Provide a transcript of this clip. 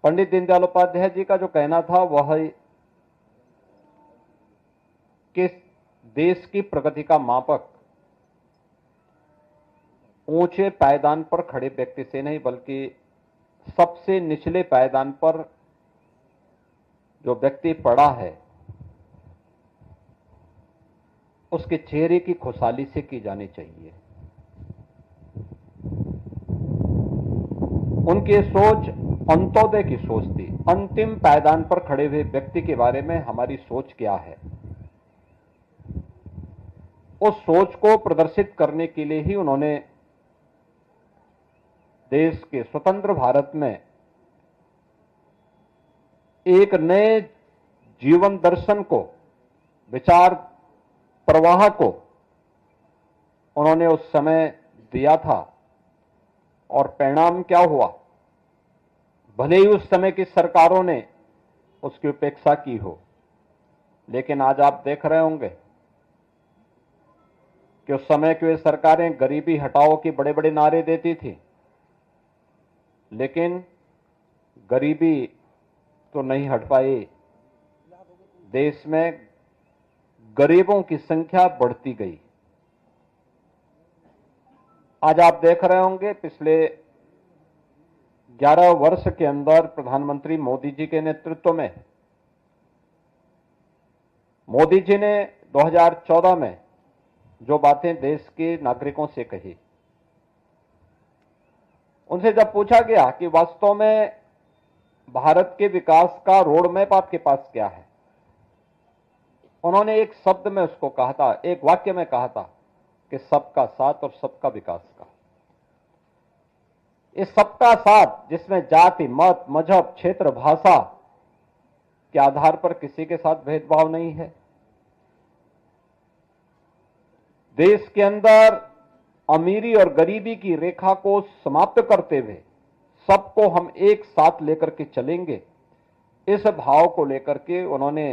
पंडित दीनदयाल उपाध्याय जी का जो कहना था वह कि देश की प्रगति का मापक ऊंचे पायदान पर खड़े व्यक्ति से नहीं बल्कि सबसे निचले पायदान पर जो व्यक्ति पड़ा है उसके चेहरे की खुशहाली से की जानी चाहिए। उनकी सोच अंत्योदय की सोच थी। अंतिम पायदान पर खड़े हुए व्यक्ति के बारे में हमारी सोच क्या है, उस सोच को प्रदर्शित करने के लिए ही उन्होंने देश के स्वतंत्र भारत में एक नए जीवन दर्शन को, विचार प्रवाह को उन्होंने उस समय दिया था। और परिणाम क्या हुआ, भले ही उस समय की सरकारों ने उसकी उपेक्षा की हो, लेकिन आज आप देख रहे होंगे कि उस समय की वे सरकारें गरीबी हटाओ के बड़े बड़े नारे देती थी, लेकिन गरीबी तो नहीं हट पाई। देश में गरीबों की संख्या बढ़ती गई। आज आप देख रहे होंगे पिछले 11 वर्ष के अंदर प्रधानमंत्री मोदी जी के नेतृत्व में मोदी जी ने 2014 में जो बातें देश के नागरिकों से कही, उनसे जब पूछा गया कि वास्तव में भारत के विकास का रोड मैप आपके पास क्या है, उन्होंने एक शब्द में उसको कहा था, एक वाक्य में कहा था कि सबका साथ और सबका विकास का। इस सबका साथ जिसमें जाति, मत, मजहब, क्षेत्र, भाषा के आधार पर किसी के साथ भेदभाव नहीं है। देश के अंदर अमीरी और गरीबी की रेखा को समाप्त करते हुए सबको हम एक साथ लेकर के चलेंगे, इस भाव को लेकर के उन्होंने